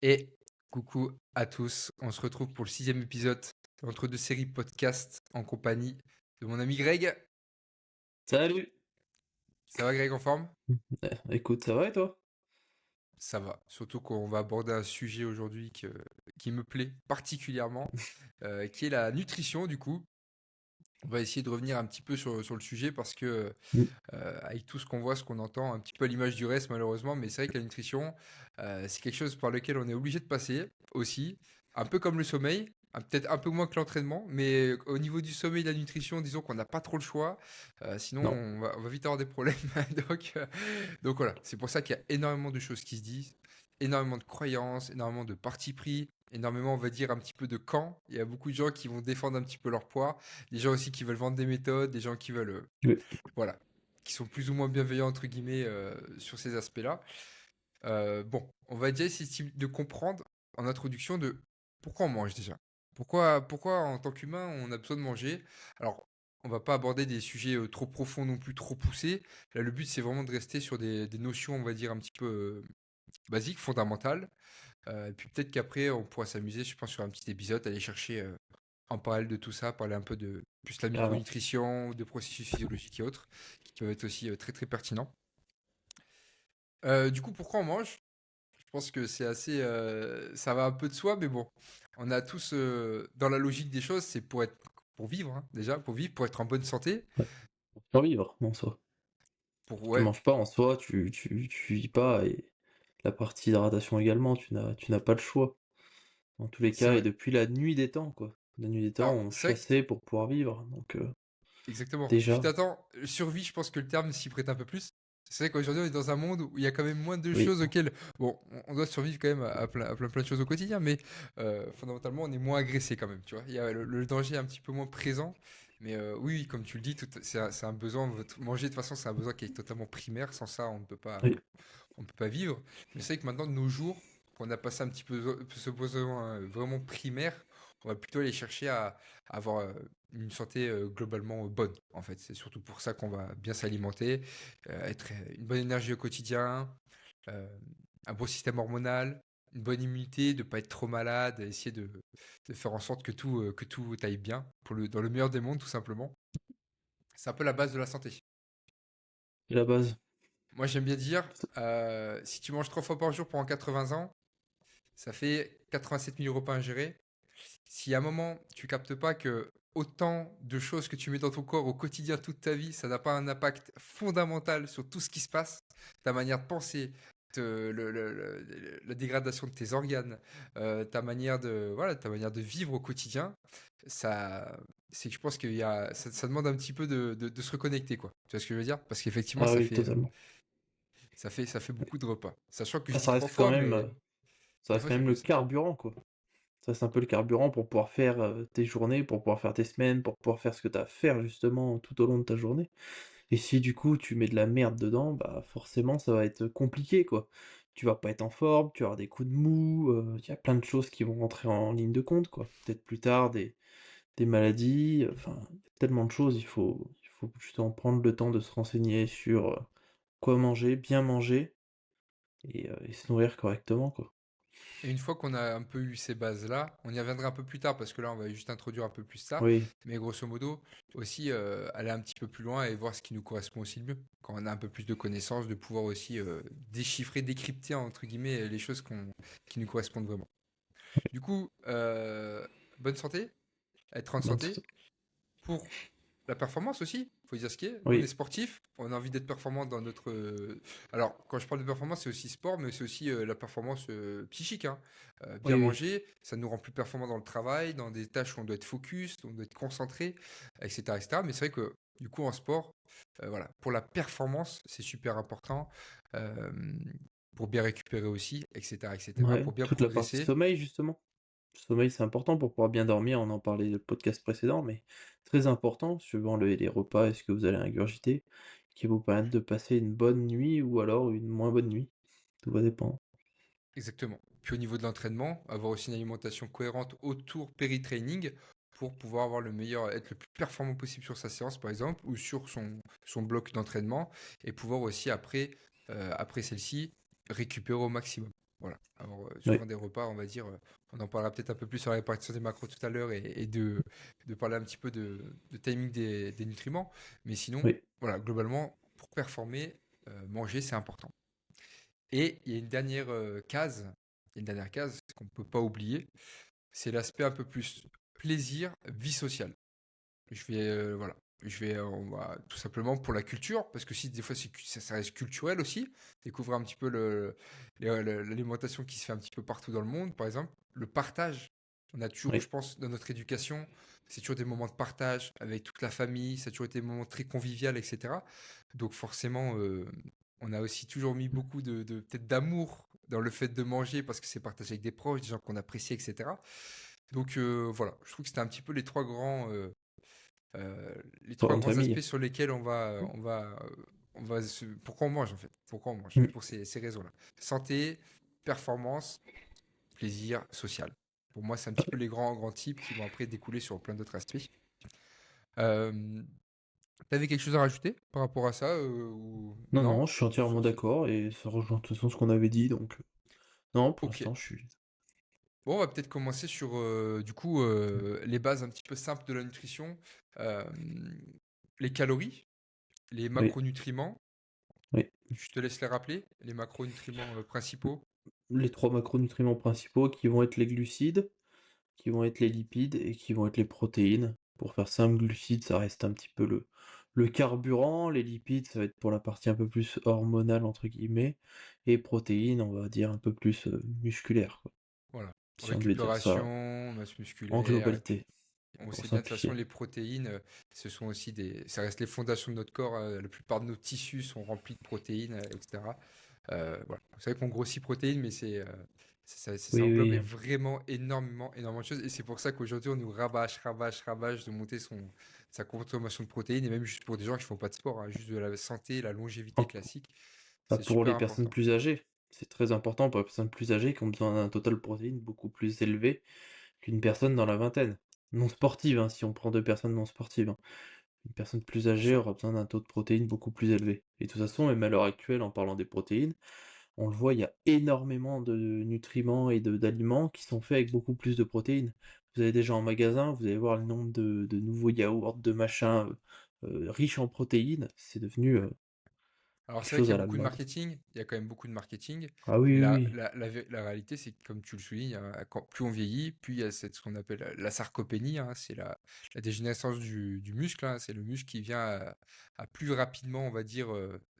Et coucou à tous, on se retrouve pour le sixième épisode entre deux séries podcast en compagnie de mon ami Greg. Salut! Ça va Greg en forme? Écoute, ça va et toi? Ça va, surtout qu'on va aborder un sujet aujourd'hui qui me plaît particulièrement, qui est la nutrition du coup. On va essayer de revenir un petit peu sur le sujet parce que Mmh. avec tout ce qu'on voit, ce qu'on entend, un petit peu à l'image du reste malheureusement, mais c'est vrai que la nutrition, c'est quelque chose par lequel on est obligé de passer aussi, un peu comme le sommeil, peut-être un peu moins que l'entraînement, mais au niveau du sommeil et de la nutrition, disons qu'on n'a pas trop le choix, sinon Non. on va vite avoir des problèmes. Donc voilà, c'est pour ça qu'il y a énormément de choses qui se disent, énormément de croyances, énormément de partis pris, énormément, on va dire, un petit peu de camps. Il y a beaucoup de gens qui vont défendre un petit peu leur poids, des gens aussi qui veulent vendre des méthodes, des gens qui veulent Oui. voilà, qui sont plus ou moins bienveillants entre guillemets sur ces aspects-là. Bon, on va déjà essayer de comprendre en introduction de pourquoi on mange déjà. Pourquoi en tant qu'humain on a besoin de manger. Alors, on va pas aborder des sujets trop profonds non plus, trop poussés. Là, le but c'est vraiment de rester sur des notions, on va dire, un petit peu basiques, fondamentales. Et puis peut-être qu'après on pourra s'amuser, je pense, sur un petit épisode, aller chercher en parallèle de tout ça, parler un peu de plus la Carrément. micronutrition, de processus physiologiques et autres, qui peuvent être aussi très très pertinents. Du coup, pourquoi on mange? Je pense que c'est assez, ça va un peu de soi, mais bon, on a tous, dans la logique des choses, c'est pour vivre, hein, déjà, pour vivre, pour être en bonne santé, Ouais. Pour survivre en soi. pour Si tu ouais, manges pas en soi, tu vis pas et la partie hydratation également, tu n'as pas le choix. Dans tous les c'est cas et vrai. depuis la nuit des temps, quoi. La nuit des temps, Alors, on c'est vrai chassait pour pouvoir vivre, exactement. Puis déjà t'attends, survie, je pense que le terme s'y prête un peu plus. C'est vrai qu'aujourd'hui, on est dans un monde où il y a quand même moins de oui, choses auxquelles, bon, on doit survivre quand même à plein de choses au quotidien, mais fondamentalement, on est moins agressé quand même, tu vois. Il y a le danger est un petit peu moins présent, mais oui, oui, comme tu le dis, c'est un besoin, manger de toute façon, c'est un besoin qui est totalement primaire. Sans ça, oui. on peut pas vivre. Mais c'est vrai que maintenant, de nos jours, qu'on a passé un petit peu ce besoin vraiment primaire, on va plutôt aller chercher à avoir une santé globalement bonne. En fait, c'est surtout pour ça qu'on va bien s'alimenter, être une bonne énergie au quotidien, euh, un bon système hormonal, une bonne immunité, de ne pas être trop malade, essayer de faire en sorte que tout aille bien, dans le meilleur des mondes, tout simplement. C'est un peu la base de la santé. C'est la base. Moi, j'aime bien dire, si tu manges 3 fois par jour pendant 80 ans, ça fait 87 000 repas ingérés. Si à un moment, tu captes pas que autant de choses que tu mets dans ton corps au quotidien toute ta vie, ça n'a pas un impact fondamental sur tout ce qui se passe, ta manière de penser, la dégradation de tes organes, ta manière de vivre au quotidien, ça, c'est que je pense ça demande un petit peu de se reconnecter, quoi. Tu vois ce que je veux dire? Parce qu'effectivement, Ah oui, totalement. ça fait beaucoup de repas. Sachant que je Ah, dis ça trois reste quand fois, même, mais ça des reste fois quand c'est même le plus. carburant, quoi. Ça, c'est un peu le carburant pour pouvoir faire, tes journées, pour pouvoir faire tes semaines, pour pouvoir faire ce que tu as à faire justement tout au long de ta journée. Et si du coup tu mets de la merde dedans, bah forcément ça va être compliqué, quoi. Tu vas pas être en forme, tu vas avoir des coups de mou, il y a plein de choses qui vont rentrer en ligne de compte, quoi. Peut-être plus tard des maladies, enfin tellement de choses, il faut justement prendre le temps de se renseigner sur, quoi manger, bien manger et se nourrir correctement, quoi. Et une fois qu'on a un peu eu ces bases-là, on y reviendra un peu plus tard parce que là, on va juste introduire un peu plus ça. Oui, Mais grosso modo, aussi aller un petit peu plus loin et voir ce qui nous correspond aussi le mieux. Quand on a un peu plus de connaissances, de pouvoir aussi déchiffrer, décrypter, entre guillemets, les choses qui nous correspondent vraiment. Du coup, bonne santé, être en bonne santé, santé. pour la performance aussi, faut dire ce qui est. Nous, on est Oui, sportif, on a envie d'être performant dans notre. Alors, quand je parle de performance, c'est aussi sport, mais c'est aussi la performance psychique, hein. Bien oui, oui. manger, ça nous rend plus performants dans le travail, dans des tâches où on doit être focus, où on doit être concentré, etc., etc. Mais c'est vrai que du coup, en sport, voilà, pour la performance, c'est super important. euh, pour bien récupérer aussi, etc., etc., Ouais, pour bien toute la partie progresser. sommeil justement. Le sommeil, c'est important pour pouvoir bien dormir, on en parlait dans le podcast précédent, mais très important, suivant les repas et ce que vous allez ingurgiter, qui vous permettent de passer une bonne nuit ou alors une moins bonne nuit. Tout va dépendre. Exactement. Puis au niveau de l'entraînement, avoir aussi une alimentation cohérente autour péri-training pour pouvoir avoir le meilleur, être le plus performant possible sur sa séance par exemple, ou sur son bloc d'entraînement, et pouvoir aussi après celle-ci récupérer au maximum. voilà, avoir Oui, souvent des repas, on va dire. On en parlera peut-être un peu plus sur la répartition des macros tout à l'heure et de parler un petit peu de timing des nutriments. Mais sinon, oui, voilà, globalement, pour performer, manger, c'est important. Et il y a une dernière case, il y a une dernière case qu'on ne peut pas oublier, c'est l'aspect un peu plus plaisir, vie sociale. Je vais, voilà, on va tout simplement pour la culture, parce que si des fois ça reste culturel aussi, découvrir un petit peu l'alimentation qui se fait un petit peu partout dans le monde, par exemple, le partage. On a toujours, je oui. pense, dans notre éducation, c'est toujours des moments de partage avec toute la famille, ça a toujours été des moments très conviviaux, etc. Donc forcément, on a aussi toujours mis beaucoup peut-être d'amour dans le fait de manger parce que c'est partagé avec des proches, des gens qu'on apprécie, etc. Donc voilà, je trouve que c'était un petit peu les Pour trois une grands aspects famille. sur lesquels pourquoi on mange en fait, pourquoi on mange, Mm. pour ces raisons-là. Santé, performance, plaisir, social. Pour moi, c'est un petit peu les grands types qui vont après découler sur plein d'autres aspects. Euh, T'avais quelque chose à rajouter par rapport à ça ou Non, non? non, je suis entièrement d'accord et ça rejoint de toute façon ce qu'on avait dit, donc non, pour Ok. l'instant, je suis... Bon, on va peut-être commencer sur du coup les bases un petit peu simples de la nutrition. Euh, les calories, les Oui, macronutriments. oui. Je te laisse les rappeler, les macronutriments principaux. Les trois macronutriments principaux qui vont être les glucides, qui vont être les lipides et qui vont être les protéines. Pour faire simple, glucides, ça reste un petit peu le carburant, les lipides, ça va être pour la partie un peu plus hormonale, entre guillemets, et protéines, on va dire un peu plus musculaire, quoi, Voilà. si on devait dire ça Récupération, masse en musculaire, et puis globalité, on pour sait bien de toute façon simplifier. les protéines, ce sont aussi ça reste les fondations de notre corps. La plupart de nos tissus sont remplis de protéines, etc. Voilà. C'est vrai qu'on grossit protéines, mais ça Oui, englobe oui, vraiment énormément de choses. Et c'est pour ça qu'aujourd'hui on nous rabâche de monter sa consommation de protéines, et même juste pour des gens qui font pas de sport, hein, juste de la santé, la longévité en- classique, bah, c'est pour super les personnes important. plus âgées, c'est très important pour les personnes plus âgées qui ont besoin d'un total protéine beaucoup plus élevé qu'une personne dans la vingtaine. Non sportive, hein, si on prend deux personnes non sportives, hein. Une personne plus Bien âgée sûr. aura besoin d'un taux de protéines beaucoup plus élevé. Et de toute façon, même à l'heure actuelle, en parlant des protéines, on le voit, il y a énormément de nutriments et d'aliments qui sont faits avec beaucoup plus de protéines. Vous allez déjà en magasin, vous allez voir le nombre de nouveaux yaourts, de machins riches en protéines, c'est devenu Alors quelque c'est vrai qu'il chose y a à la beaucoup de mode. marketing, il y a quand même beaucoup de marketing, Ah oui, mais oui, la, oui. la, la, vé- la réalité c'est que comme tu le soulignes, hein, plus on vieillit, plus il y a ce qu'on appelle la sarcopénie, hein, c'est la dégénérescence du muscle, hein, c'est le muscle qui vient à plus rapidement, on va dire,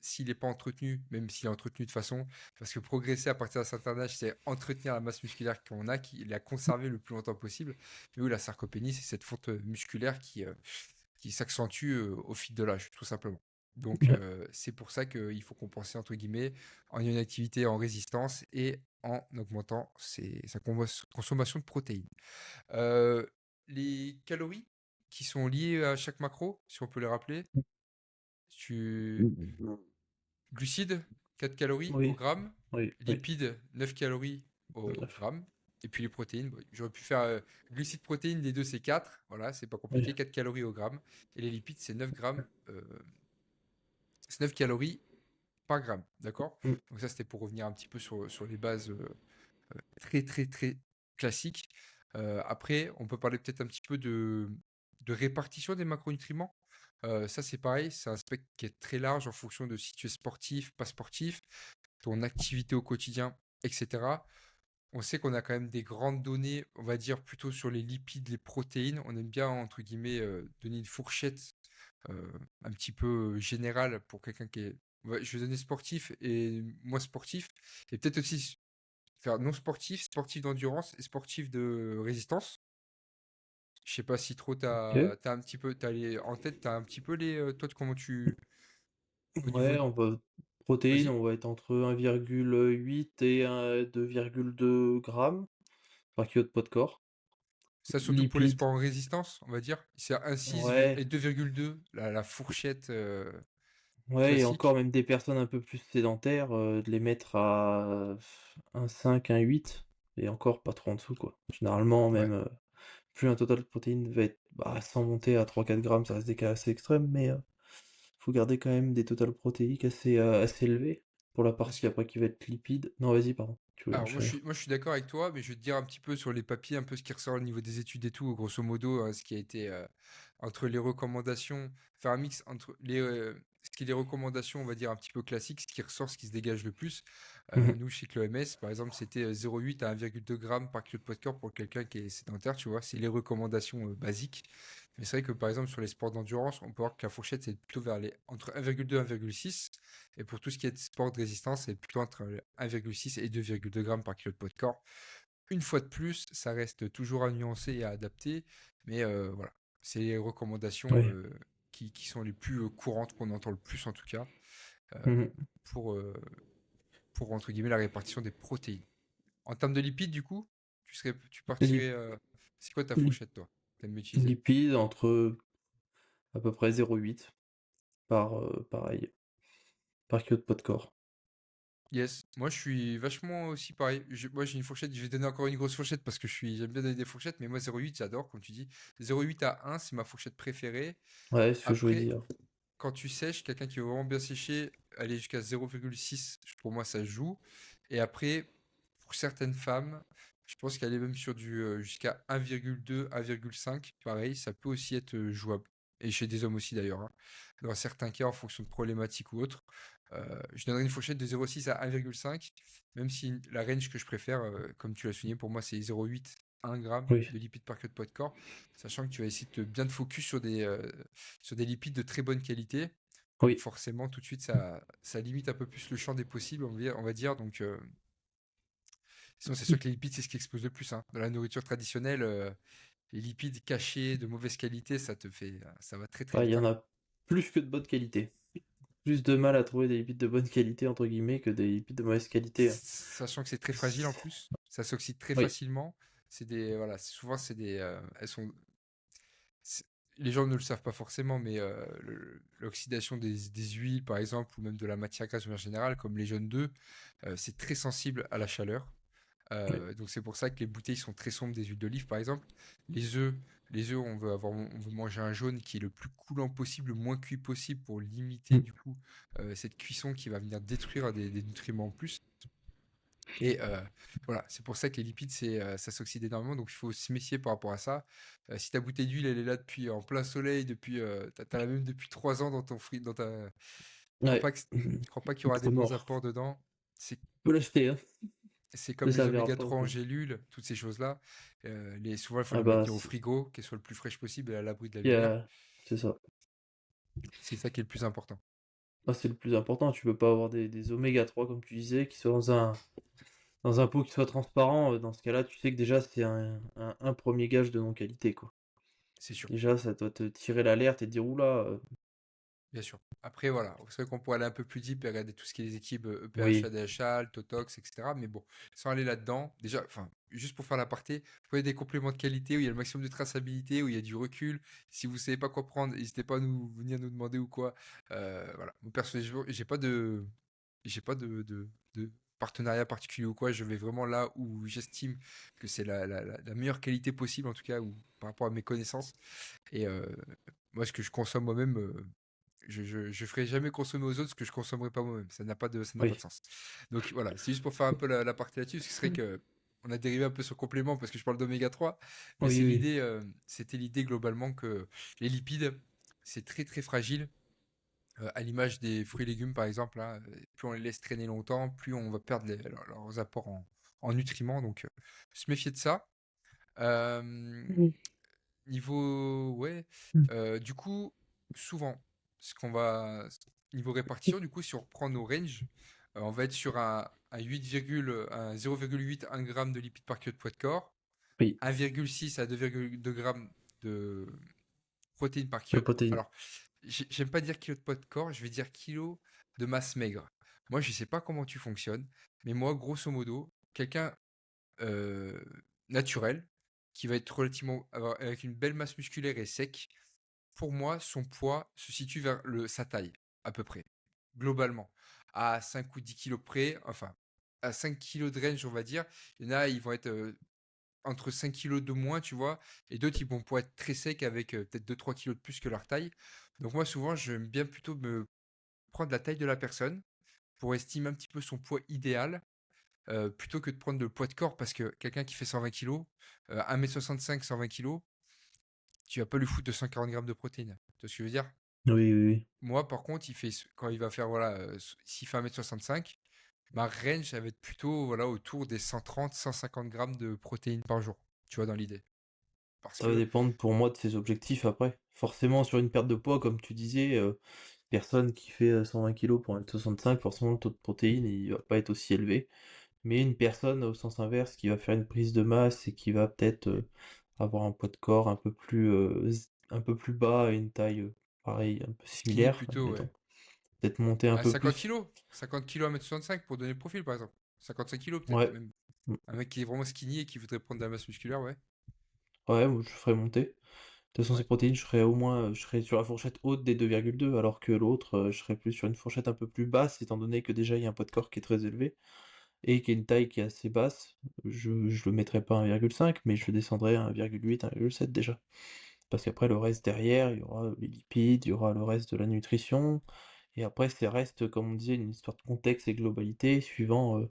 s'il n'est pas entretenu, même s'il est entretenu de façon, parce que progresser à partir d'un certain âge, c'est entretenir la masse musculaire qu'on a, la conserver le plus longtemps possible. Mais oui, la sarcopénie, c'est cette fonte musculaire qui s'accentue au fil de l'âge, tout simplement. Donc, Ouais. c'est pour ça qu'il faut compenser, entre guillemets, en une activité en résistance et en augmentant sa consommation de protéines. Euh, les calories qui sont liées à chaque macro, si on peut les rappeler, tu... glucides, 4 calories au Oui, gramme, oui, oui. lipides, 9 calories au Neuf. gramme, et puis les protéines, bon, j'aurais pu faire glucides, protéines, les deux c'est 4, voilà, c'est pas Oui. compliqué, 4 calories au gramme, et les lipides c'est 9 grammes, c'est 9 calories par gramme, d'accord? Mm. Donc ça, c'était pour revenir un petit peu sur les bases très classiques. Après, on peut parler peut-être un petit peu de répartition des macronutriments. Ça, c'est pareil, c'est un spectre qui est très large en fonction de si tu es sportif, pas sportif, ton activité au quotidien, etc. On sait qu'on a quand même des grandes données, on va dire plutôt sur les lipides, les protéines. On aime bien, entre guillemets, donner une fourchette un petit peu générale pour quelqu'un qui est, je vais donner sportif et moins sportif, et peut-être aussi faire non sportif, sportif d'endurance et sportif de résistance. Je sais pas si trop Ok. t'as un petit peu, en tête, t'as un petit peu toi, comment au niveau, Ouais, on va protéines, vas-y. on va être entre 1,8 et 2,2 grammes par kilo de poids de corps. Ça, surtout pour les Lipides, sports en résistance, on va dire. C'est 1,6 ouais, et 2,2, la fourchette ouais, et encore classique. même des personnes un peu plus sédentaires, de les mettre à 1,5, 1,8, et encore pas trop en dessous, quoi. Généralement, Ouais. même, plus un total de protéines va être, bah, sans monter à 3-4 grammes, ça reste des cas assez extrêmes, mais faut garder quand même des totales protéiques assez élevés pour la Parce partie que après qui va être lipide. Non, vas-y, pardon. tu voulais Alors, enchérir. moi, je suis d'accord avec toi, mais je vais te dire un petit peu sur les papiers, un peu ce qui ressort au niveau des études et tout, grosso modo, ce qui a été entre les recommandations, faire un mix entre ce qui est les recommandations, on va dire, un petit peu classiques, ce qui ressort, ce qui se dégage le plus. Mhm. Nous, chez l'OMS, par exemple, c'était 0,8 à 1,2 grammes par kilo de poids de corps pour quelqu'un qui est sédentaire, tu vois, c'est les recommandations basiques. Mais c'est vrai que, par exemple, sur les sports d'endurance, on peut voir que la fourchette, c'est plutôt vers les entre 1,2 et 1,6. Et pour tout ce qui est de sport de résistance, c'est plutôt entre 1,6 et 2,2 grammes par kilo de poids de corps. Une fois de plus, ça reste toujours à nuancer et à adapter, mais voilà, c'est les recommandations Oui. qui sont les plus courantes, qu'on entend le plus en tout cas, euh, Mhm. pour, euh, pour entre guillemets la répartition des protéines. En termes de lipides, du coup, tu partirais. Lip- C'est quoi ta lip- fourchette, toi? T'aimes utiliser? Lipides entre à peu près 0,8 pareil, par kilo de poids de corps. Yes, moi je suis vachement aussi pareil. Moi j'ai une fourchette, je vais donner encore une grosse fourchette parce que j'aime bien donner des fourchettes, mais moi 0,8 j'adore, comme tu dis. 0,8 à 1, c'est ma fourchette préférée. Ouais, c'est ce que je voulais Après, dire. quand tu sèches, quelqu'un qui veut vraiment bien sécher, aller jusqu'à 0,6, pour moi ça se joue. Et après, pour certaines femmes, je pense qu'elle est même sur du jusqu'à 1,2, 1,5, pareil, ça peut aussi être jouable. Et chez des hommes aussi d'ailleurs, hein. Dans certains cas, en fonction de problématiques ou autres. Je donnerais une fourchette de 0,6 à 1,5, même si la range que je préfère, comme tu l'as souligné, pour moi c'est 0,8, 1 gramme Oui, de lipides par kilo de poids de corps, sachant que tu vas essayer de bien te focus sur des lipides de très bonne qualité. Donc oui. forcément, tout de suite, ça limite un peu plus le champ des possibles, on va dire. Donc, sinon, c'est sûr que les lipides, c'est ce qui explose le plus, hein. Dans la nourriture traditionnelle, les lipides cachés de mauvaise qualité, ça va très très Ouais, il y vite, en hein. a plus que de bonne qualité. Plus de mal à trouver des lipides de bonne qualité, entre guillemets, que des lipides de mauvaise qualité, hein. Sachant que c'est très fragile en plus, ça s'oxyde très Oui, facilement. Voilà, souvent c'est- les gens ne le savent pas forcément, mais l'oxydation des huiles, par exemple, ou même de la matière grasse de manière générale, comme les jaunes d'œufs, c'est très sensible à la chaleur. oui, Donc c'est pour ça que les bouteilles sont très sombres des huiles d'olive, par exemple. Les œufs, les œufs, on veut manger un jaune qui est le plus coulant possible, le moins cuit possible pour limiter mm, du coup cette cuisson qui va venir détruire des nutriments en plus. Et voilà, c'est pour ça que les lipides, ça s'oxyde énormément, donc il faut se méfier par rapport à ça. Si ta bouteille d'huile, elle est là depuis en plein soleil, t'as la même depuis 3 ans dans ton frigo, ouais. crois pas qu'il y aura des C'est bons mort. apports dedans. C'est Faut l'acheter, hein. c'est Ça comme les servira oméga pas 3 en après. gélules, toutes ces choses-là. Souvent, il faut Ah les bah, maintenir au frigo, qu'elles soient le plus fraîches possible et à l'abri de la il y lumière. c'est ça. C'est ça qui est le plus important. Ah, c'est le plus important. Tu peux pas avoir des oméga 3, comme tu disais, qui soient dans un pot qui soit transparent. Dans ce cas-là, tu sais que déjà, c'est un premier gage de non-qualité, quoi. C'est sûr. Déjà, ça doit te tirer l'alerte et te dire, oula, Bien sûr. Après, voilà, c'est vrai qu'on pourrait aller un peu plus deep et regarder tout ce qui est les équipes EPH, oui, ADHA, le Totox, etc. Mais bon, sans aller là-dedans, déjà, enfin, juste pour faire l'aparté, vous prenez des compléments de qualité où il y a le maximum de traçabilité, où il y a du recul. Si vous savez pas quoi prendre, n'hésitez pas à venir nous demander ou quoi. Voilà. Moi, personnellement, j'ai pas de partenariat particulier ou quoi. Je vais vraiment là où j'estime que c'est la meilleure qualité possible, en tout cas, ou par rapport à mes connaissances. Et moi, ce que je consomme moi-même, je ferai jamais consommer aux autres ce que je consommerai pas moi-même. Ça n'a pas de oui. sens. Donc voilà, c'est juste pour faire un peu la partie là-dessus. Ce qui serait que on a dérivé un peu sur complément parce que je parle d'oméga 3, mais Oui, oui. c'était l'idée globalement que les lipides, c'est très très fragile. À l'image des fruits et légumes par exemple, hein, plus on les laisse traîner longtemps, plus on va perdre leurs apports en nutriments. Donc se méfier de ça. Euh, Mhm. Niveau, ouais, du coup, souvent, ce qu'on va, niveau répartition, du coup, si on reprend nos ranges, on va être sur un 0,8 1 g de lipides par kilo de poids de corps, Oui, 1,6 à 2,2 grammes de protéines par de kilo. protéines. Alors, j'aime pas dire kilo de poids de corps, je vais dire kilo de masse maigre. Moi, je sais pas comment tu fonctionnes, mais moi, grosso modo, quelqu'un euh, naturel, qui va être avec une belle masse musculaire et sec, pour moi, son poids se situe vers sa taille, à peu près, globalement. À 5 ou 10 kilos près, enfin, à 5 kilos de range, on va dire. Il y en a, ils vont être entre 5 kilos de moins, tu vois, et d'autres, ils vont pouvoir être très secs avec peut-être 2-3 kilos de plus que leur taille. Donc moi, souvent, j'aime bien plutôt me prendre la taille de la personne pour estimer un petit peu son poids idéal plutôt que de prendre le poids de corps, parce que quelqu'un qui fait 120 kilos, 1m65, 120 kilos, tu vas pas lui foutre 240 grammes de protéines. Tu vois ce que je veux dire? Oui, oui, oui. Moi, par contre, quand il va faire, voilà, s'il fait 1m65, ma range, ça va être plutôt, voilà, autour des 130, 150 grammes de protéines par jour, tu vois, dans l'idée. Parce Ça va que, dépendre pour moi de ses objectifs après. Forcément, sur une perte de poids, comme tu disais, personne qui fait 120 kilos pour 1m65, forcément le taux de protéines il va pas être aussi élevé. Mais une personne au sens inverse qui va faire une prise de masse et qui va peut-être avoir un poids de corps un peu plus bas et une taille pareil, un peu skinny similaire, plutôt, ouais. admettons. Peut-être monter un À peu 50 plus. kilos. 50 kilos, 1m65 pour donner le profil, par exemple. 55 kilos, peut-être, Ouais. même. Mm. Un mec qui est vraiment skinny et qui voudrait prendre de la masse musculaire, ouais. Ouais, moi, je ferais monter. De toute façon, ces Ouais. protéines, je serais au moins je serais sur la fourchette haute des 2,2, alors que l'autre, je serais plus sur une fourchette un peu plus basse, étant donné que déjà il y a un poids de corps qui est très élevé et qui a une taille qui est assez basse. Je le mettrais pas à 1,5, mais je le descendrais à 1,8, 1,7 déjà. Parce qu'après, le reste derrière, il y aura les lipides, il y aura le reste de la nutrition, et après, ça reste, comme on disait, une histoire de contexte et globalité, suivant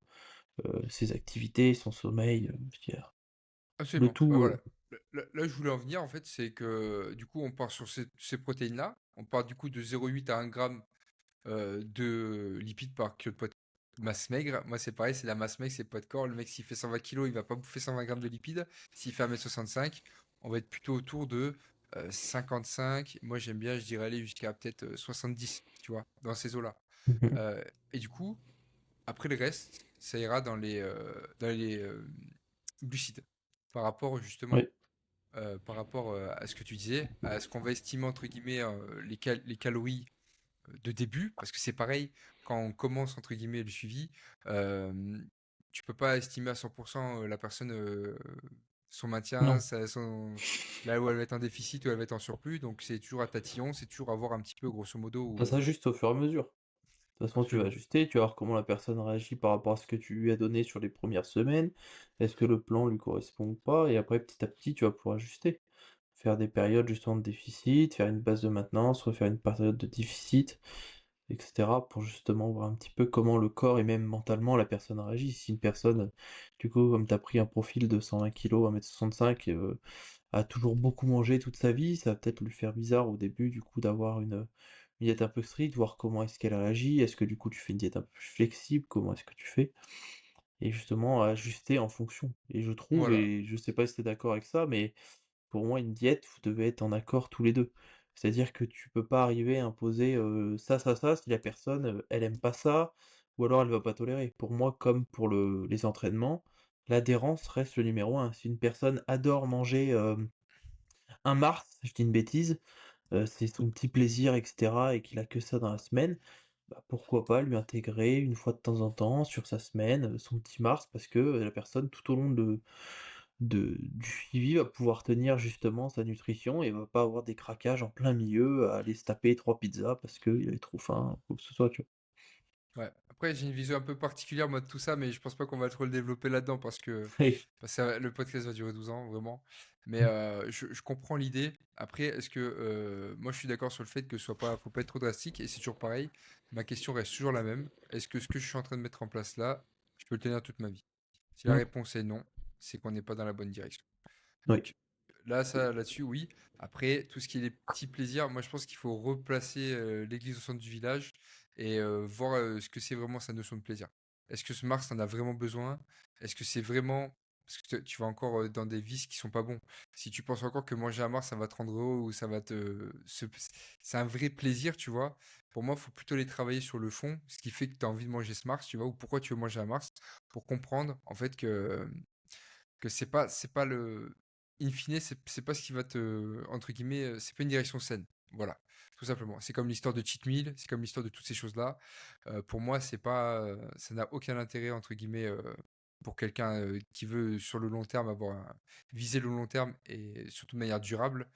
ses activités, son sommeil, je veux dire, le Absolument. Bah tout. voilà. Là, je voulais en venir, en fait, c'est que du coup, on part sur ces protéines-là. On part du coup de 0,8 à 1 gramme de lipides par kilo de poids de masse maigre. Moi, c'est pareil, c'est la masse maigre, c'est le poids de corps. Le mec, s'il fait 120 kilos, il va pas bouffer 120 grammes de lipides. S'il fait 1m65, on va être plutôt autour de 55. Moi, j'aime bien, je dirais aller jusqu'à peut-être 70, tu vois, dans ces eaux-là. Mhm. Euh, et du coup, après le reste, ça ira dans les glucides. Par rapport justement, Oui. par rapport à ce que tu disais, à ce qu'on va estimer entre guillemets les calories de début, parce que c'est pareil, quand on commence entre guillemets le suivi, euh, tu peux pas estimer à 100% la personne, son maintien, Non. là où elle va être en déficit, où elle va être en surplus, donc c'est toujours à tatillon, c'est toujours à voir un petit peu grosso modo Ça où... s'ajuste au fur et à mesure. De toute façon, tu vas Absolument. ajuster, tu vas voir comment la personne réagit par rapport à ce que tu lui as donné sur les premières semaines. Est-ce que le plan lui correspond ou pas? Et après, petit à petit, tu vas pouvoir ajuster. Faire des périodes justement de déficit, faire une base de maintenance, refaire une période de déficit, etc. pour justement voir un petit peu comment le corps et même mentalement la personne réagit. Si une personne, du coup, comme tu as pris un profil de 120 kg, 1m65, a toujours beaucoup mangé toute sa vie, ça va peut-être lui faire bizarre au début, du coup, d'avoir une diète un peu stricte, voir comment est-ce qu'elle réagit, est-ce que du coup tu fais une diète un peu plus flexible, comment est-ce que tu fais, et justement ajuster en fonction. Et je trouve, Voilà. et je sais pas si tu es d'accord avec ça, mais pour moi, une diète, vous devez être en accord tous les deux. C'est-à-dire que tu peux pas arriver à imposer ça, si la personne, elle aime pas ça, ou alors elle va pas tolérer. Pour moi, comme pour les entraînements, l'adhérence reste le numéro un. Si une personne adore manger un Mars, je dis une bêtise, c'est son petit plaisir, etc., et qu'il a que ça dans la semaine, bah, pourquoi pas lui intégrer une fois de temps en temps sur sa semaine son petit Mars, parce que la personne, tout au long du suivi, va pouvoir tenir justement sa nutrition et va pas avoir des craquages en plein milieu à aller se taper 3 pizzas parce qu'il avait trop faim, ou quoi que ce soit, tu Ouais. Après, j'ai une vision un peu particulière, moi, de tout ça, mais je pense pas qu'on va trop le développer là-dedans vois. parce que le podcast va durer 12 ans, vraiment. Mais je comprends l'idée. Après, est-ce que moi, je suis d'accord sur le fait que ce soit pas, faut pas être trop drastique, et c'est toujours pareil. Ma question reste toujours la même. Est-ce que ce que je suis en train de mettre en place là, je peux le tenir toute ma vie? Si la Mmh. réponse est non, c'est qu'on n'est pas dans la bonne direction. Oui. Donc là, ça, là-dessus, oui. Après, tout ce qui est les petits plaisirs, moi, je pense qu'il faut replacer l'église au centre du village et voir ce que c'est vraiment sa notion de plaisir. Est-ce que ce Mars en a vraiment besoin? Est-ce que c'est vraiment... Parce que tu vas encore dans des vices qui sont pas bons. Si tu penses encore que manger un Mars, ça va te rendre heureux ou ça va c'est un vrai plaisir, tu vois. Pour moi, il faut plutôt les travailler sur le fond, ce qui fait que tu as envie de manger ce Mars, tu vois, ou pourquoi tu veux manger un Mars, pour comprendre, en fait, que c'est pas le in fine, c'est pas ce qui va te entre guillemets, c'est pas une direction saine. Voilà, tout simplement. C'est comme l'histoire de cheat meal, c'est comme l'histoire de toutes ces choses-là. Pour moi, c'est pas, ça n'a aucun intérêt entre guillemets, pour quelqu'un, qui veut sur le long terme viser le long terme et surtout de manière durable.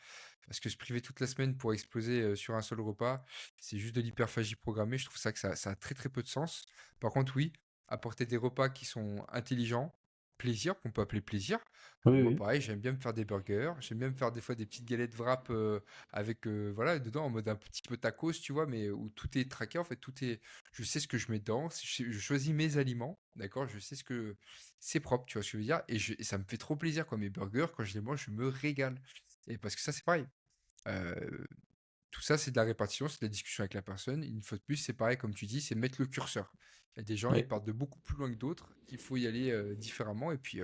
Parce que se priver toute la semaine pour exploser, sur un seul repas, c'est juste de l'hyperphagie programmée. Je trouve ça que ça a très, très peu de sens. Par contre, oui, apporter des repas qui sont intelligents, plaisir, qu'on peut appeler plaisir. Oui, Moi, oui. pareil, j'aime bien me faire des burgers. J'aime bien me faire des fois des petites galettes wrap avec, voilà, dedans en mode un petit peu tacos, tu vois, mais où tout est traqué. En fait, tout est. Je sais ce que je mets dedans. Je choisis mes aliments, d'accord? Je sais ce que. C'est propre, tu vois ce que je veux dire? Et ça me fait trop plaisir, quoi. Mes burgers, quand je les mange, je me régale. Et parce que ça, c'est pareil. Euh, Tout ça, c'est de la répartition, c'est de la discussion avec la personne. Une fois de plus, c'est pareil, comme tu dis, c'est mettre le curseur. Il y a des gens, ils Ouais. partent de beaucoup plus loin que d'autres, qu'il faut y aller différemment, et puis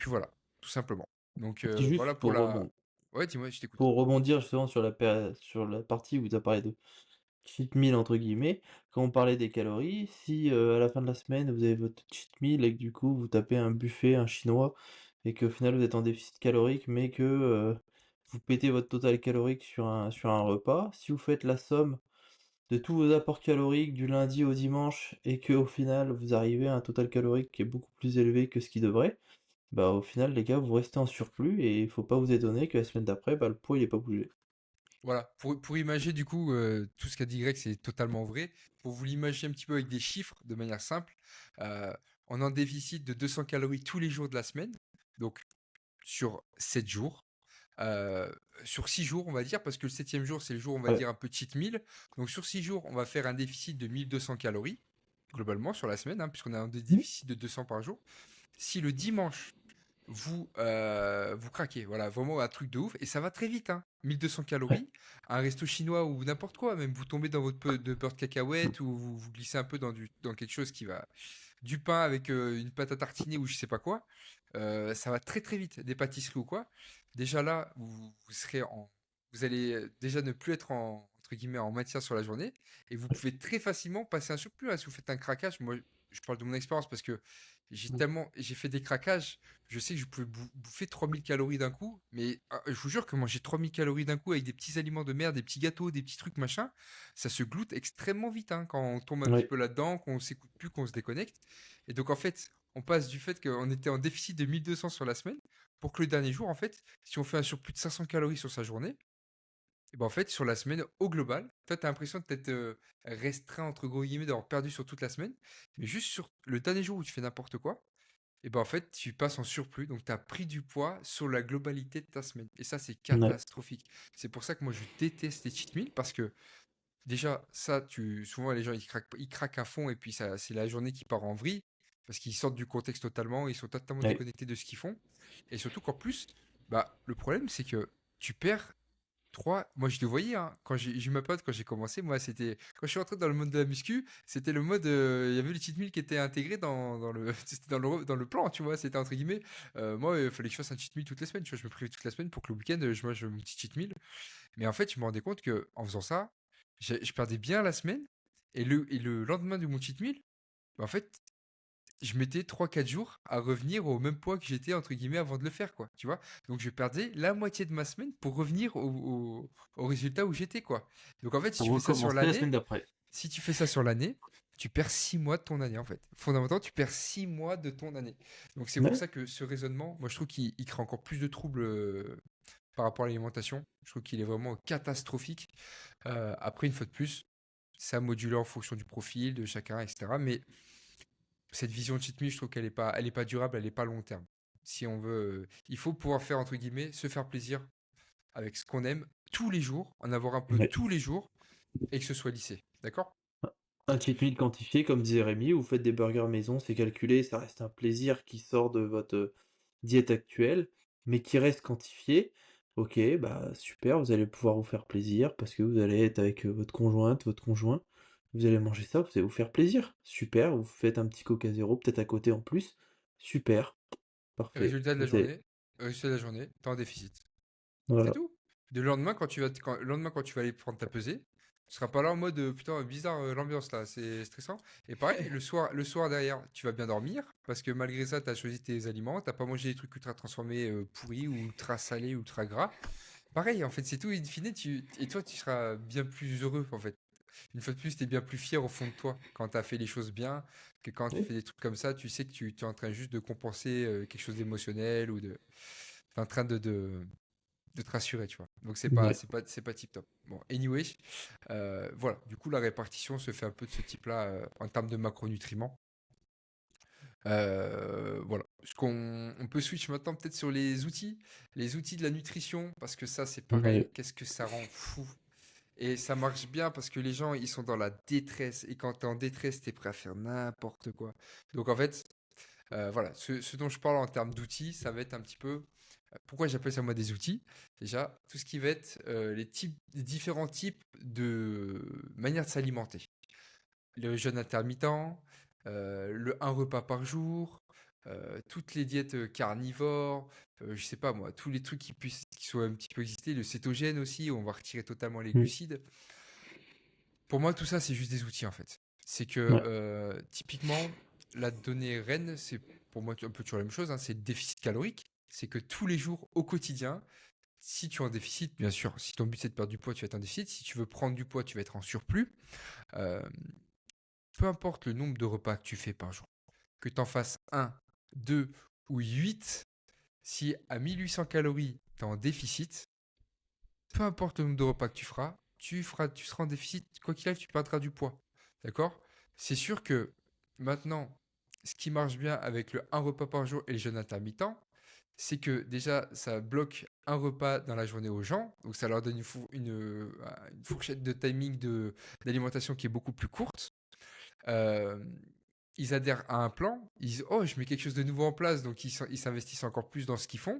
voilà, tout simplement. Donc Puis juste voilà pour la... Ouais, dis-moi, je t'écoute. pour rebondir justement sur la partie où tu as parlé de cheat meal entre guillemets, quand on parlait des calories, si, à la fin de la semaine, vous avez votre cheat meal et que du coup vous tapez un buffet, un chinois et qu'au final vous êtes en déficit calorique, mais que, vous pétez votre total calorique sur un repas, si vous faites la somme de tous vos apports caloriques du lundi au dimanche et qu'au final vous arrivez à un total calorique qui est beaucoup plus élevé que ce qui devrait, bah, au final les gars, vous restez en surplus et il faut pas vous étonner que la semaine d'après, bah, le poids il est pas bougé. Voilà, pour imager du coup, tout ce qu'a dit Greg, c'est totalement vrai. Pour vous l'imaginer un petit peu avec des chiffres, de manière simple, euh, on est en déficit de 200 calories tous les jours de la semaine, donc sur 7 jours. euh, sur 6 jours, on va dire, parce que le septième jour, c'est le jour, on va Ouais. dire, un peu cheat meal. Donc sur 6 jours, on va faire un déficit de 1200 calories, globalement, sur la semaine, hein, puisqu'on a un Mmh. déficit de 200 par jour. Si le dimanche, vous craquez, voilà, vraiment un truc de ouf, et ça va très vite, hein. 1200 Ouais. calories, un resto chinois ou n'importe quoi, même vous tombez dans votre peu de beurre de cacahuète ou vous glissez un peu dans quelque chose qui va, du pain avec une pâte à tartiner ou je sais pas quoi, ça va très très vite, des pâtisseries ou quoi. Déjà là, vous allez déjà ne plus être en, entre guillemets, en maintien sur la journée, et vous pouvez très facilement passer un surplus, hein. Si vous faites un craquage, moi, je parle de mon expérience parce que Mmh. j'ai fait des craquages. Je sais que je pouvais bouffer 3000 calories d'un coup, mais je vous jure que manger 3000 calories d'un coup avec des petits aliments de merde, des petits gâteaux, des petits trucs machin, ça se gloute extrêmement vite, hein, quand on tombe un petit Ouais. peu là-dedans, qu'on s'écoute plus, qu'on se déconnecte. Et donc en fait, on passe du fait qu'on était en déficit de 1200 sur la semaine pour que le dernier jour, en fait, si on fait un surplus de 500 calories sur sa journée, et ben en fait, sur la semaine, au global, toi, tu as l'impression d'être restreint, entre gros guillemets, d'avoir perdu sur toute la semaine. Mais juste sur le dernier jour où tu fais n'importe quoi, et ben en fait, tu passes en surplus, donc tu as pris du poids sur la globalité de ta semaine. Et ça, c'est Ouais. catastrophique. C'est pour ça que moi, je déteste les cheat meals parce que déjà, ça, souvent les gens ils craquent à fond et puis ça, c'est la journée qui part en vrille parce qu'ils sortent du contexte totalement, ils sont totalement Ouais. déconnectés de ce qu'ils font. Et surtout qu'en plus, bah, le problème, c'est que tu perds. Moi je le voyais, hein, quand j'ai eu ma pote, quand j'ai commencé, moi c'était, quand je suis rentré dans le mode de la muscu, c'était le mode, il y avait le cheat meal qui était intégré dans le, c'était dans le plan, tu vois, c'était entre guillemets, moi il fallait que je fasse un cheat meal toutes les semaines, tu vois, je me privais toute la semaine pour que le week-end je mange mon petit cheat meal, mais en fait je me rendais compte que en faisant ça, je perdais bien la semaine, et le lendemain de mon cheat meal, bah, en fait je mettais 3 4 jours à revenir au même poids que j'étais entre guillemets avant de le faire, quoi, tu vois? Donc je perdais la moitié de ma semaine pour revenir au résultat où j'étais, quoi. Donc en fait, Pour recommencer la semaine d'après. si tu fais ça sur l'année, tu perds 6 mois de ton année, en fait. Fondamentalement, tu perds 6 mois de ton année. Donc c'est pour Ouais. ça que ce raisonnement, moi je trouve qu'il crée encore plus de troubles par rapport à l'alimentation. Je trouve qu'il est vraiment catastrophique. Après, une fois de plus, ça module en fonction du profil de chacun, etc. Mais cette vision de cheat meal, je trouve qu'elle est pas durable, elle est pas long terme. Si on veut, il faut pouvoir faire entre guillemets, se faire plaisir avec ce qu'on aime tous les jours, en avoir un peu Ouais. tous les jours, et que ce soit lissé. D'accord? Un cheat meal quantifié, comme disait Rémi, vous faites des burgers maison, c'est calculé, ça reste un plaisir qui sort de votre diète actuelle, mais qui reste quantifié. Ok, bah super, vous allez pouvoir vous faire plaisir parce que vous allez être avec votre conjointe, votre conjoint, vous allez manger ça, vous allez vous faire plaisir. Super, vous faites un petit Coca Zéro, peut-être à côté en plus. Super, parfait. Résultat de la Vous avez... journée, résultat de la journée, t'es en déficit. C'est Voilà. tout. Le lendemain, le lendemain, quand tu vas aller prendre ta pesée, tu seras pas là en mode putain, bizarre l'ambiance là, c'est stressant. Et pareil, le soir derrière, tu vas bien dormir parce que malgré ça, tu as choisi tes aliments, t'as pas mangé des trucs ultra transformés, pourris ou ultra salés, ultra gras. Pareil, en fait, c'est tout. In fine, et toi, tu seras bien plus heureux en fait. Une fois de plus, tu es bien plus fier au fond de toi quand tu as fait les choses bien que quand tu Oui. fais des trucs comme ça. Tu sais que tu es en train juste de compenser quelque chose d'émotionnel ou de. T'es en train de te rassurer, tu vois. Donc c'est pas, Ouais. c'est pas, c'est pas tip top. Bon, anyway, voilà. Du coup, la répartition se fait un peu de ce type-là en termes de macronutriments. Voilà. On peut switch maintenant peut-être sur les outils de la nutrition, parce que ça, c'est pareil. Ouais. Qu'est-ce que ça rend fou? Et ça marche bien parce que les gens, ils sont dans la détresse. Et quand t'es en détresse, t'es prêt à faire n'importe quoi. Donc en fait, voilà, ce dont je parle en termes d'outils, ça va être un petit peu. Pourquoi j'appelle ça moi des outils? Déjà, tout ce qui va être les différents types de manières de s'alimenter. Le jeûne intermittent, le un repas par jour, toutes les diètes carnivores, je sais pas moi, tous les trucs qui soient un petit peu exister, le cétogène aussi, où on va retirer totalement les Mm. glucides. Pour moi, tout ça, c'est juste des outils en fait. C'est que Ouais. typiquement, la donnée reine, c'est pour moi un peu toujours la même chose, hein, c'est le déficit calorique. C'est que tous les jours, au quotidien, si tu es en déficit, bien sûr, si ton but c'est de perdre du poids, tu vas être en déficit. Si tu veux prendre du poids, tu vas être en surplus. Euh, Peu importe le nombre de repas que tu fais par jour, que tu en fasses un, 2 ou 8, si à 1800 calories, tu es en déficit, peu importe le nombre de repas que tu seras en déficit, quoi qu'il arrive, tu perdras du poids. D'accord? C'est sûr que maintenant, ce qui marche bien avec le un repas par jour et le jeûne intermittent, c'est que déjà, ça bloque un repas dans la journée aux gens, donc ça leur donne une fourchette de timing d'alimentation qui est beaucoup plus courte. Euh, Ils adhèrent à un plan, ils disent oh je mets quelque chose de nouveau en place, donc ils s'investissent encore plus dans ce qu'ils font,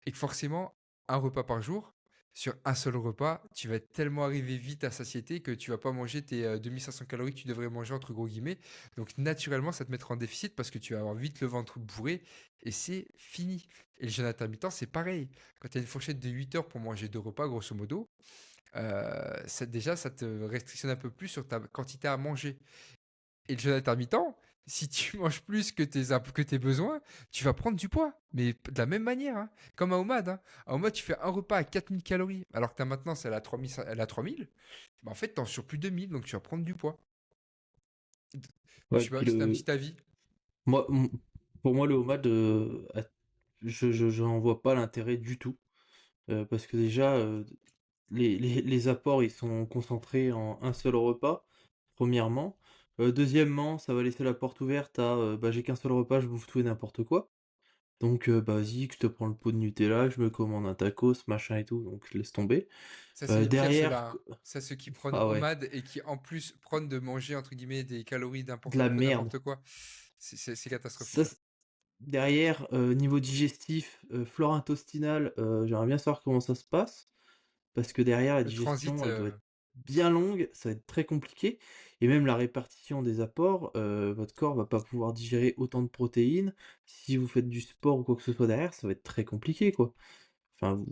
et que forcément un repas par jour, sur un seul repas, tu vas tellement arriver vite à satiété que tu vas pas manger tes 2500 calories que tu devrais manger entre gros guillemets, donc naturellement ça te mettra en déficit parce que tu vas avoir vite le ventre bourré et c'est fini. Et le jeûne intermittent c'est pareil, quand tu as une fourchette de 8 heures pour manger deux repas grosso modo, déjà ça te restrictionne un peu plus sur ta quantité à manger. Et le jeûne intermittent, si tu manges plus que tes besoins, tu vas prendre du poids. Mais de la même manière, hein. Comme à OMAD. Hein. À OMAD, tu fais un repas à 4000 calories, alors que ta maintenance, elle a 3000. Bah, en fait, tu en surplus 2000, donc tu vas prendre du poids. Je Ouais, sais pas puis si tu un petit avis. moi, pour moi, le homard, j'en vois pas l'intérêt du tout. Parce que déjà, les apports, ils sont concentrés en un seul repas, premièrement. Deuxièmement, ça va laisser la porte ouverte à bah, j'ai qu'un seul repas, je bouffe tout et n'importe quoi. Donc, bah, vas-y, que je te prends le pot de Nutella, je me commande un tacos, machin et tout, donc laisse tomber. Ça, c'est les pires, Derrière, ceux-là. Hein. Ça, ceux qui prennent ah ouais, OMAD et qui, en plus, prennent de manger, entre guillemets, des calories de un la peu merde. n'importe quoi. C'est Ça, catastrophique. Hein. derrière, niveau digestif, flore intestinale, j'aimerais bien savoir comment ça se passe. Parce que derrière, la Le transit, digestion, elle doit être bien longue, ça va être très compliqué. Et même la répartition des apports, votre corps va pas pouvoir digérer autant de protéines. Si vous faites du sport ou quoi que ce soit derrière, ça va être très compliqué, quoi. Enfin, vous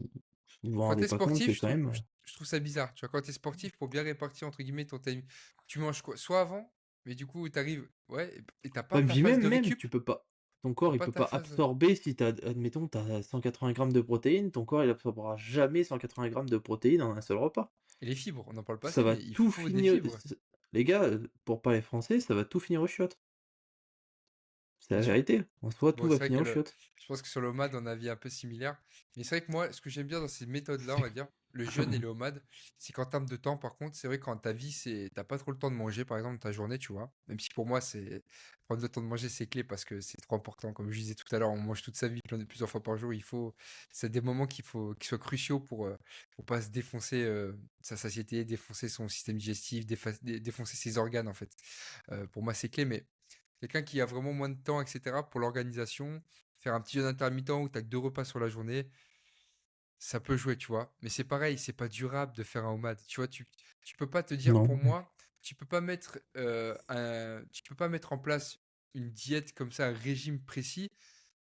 vous quand rendez t'es pas compte que sportif, quand même. je trouve ça bizarre. Tu vois, quand t'es sportif, pour bien répartir, entre guillemets, ton time, tu manges quoi? Soit avant, mais du coup, t'arrives, ouais, et t'as pas Ouais, ta puis phase même, de même, récup. tu peux pas. Ton T'as corps, il pas peut ta pas phase. absorber si t'as, admettons, t'as 180 grammes de protéines, ton corps, il absorbera jamais 180 grammes de protéines en un seul repas. Et les fibres, on n'en parle pas Ça assez, va mais il tout faut des finir. fibres. Les gars, pour parler français, ça va tout finir aux chiottes. C'est Et la vérité. En soi, tout bon, va c'est vrai finir que aux chiottes. je pense que sur le OMAD, on a un avis un peu similaire. Mais c'est vrai que moi, ce que j'aime bien dans ces méthodes-là, on va dire, le jeûne et le OMAD, c'est qu'en termes de temps, par contre, c'est vrai que quand ta vie, t'as pas trop le temps de manger, par exemple, ta journée, tu vois. Même si pour moi, prendre le temps de manger, c'est clé parce que c'est trop important. Comme je disais tout à l'heure, on mange toute sa vie plusieurs fois par jour. C'est des moments qui soient cruciaux pour pas se défoncer sa satiété, défoncer son système digestif, défoncer ses organes, en fait. Pour moi, c'est clé, mais quelqu'un qui a vraiment moins de temps, etc., pour l'organisation, faire un petit jeûne intermittent où tu as que deux repas sur la journée, ça peut jouer, tu vois. Mais c'est pareil, c'est pas durable de faire un OMAD. Tu vois, tu peux pas te dire, pour Non. moi, tu peux pas mettre en place une diète comme ça, un régime précis,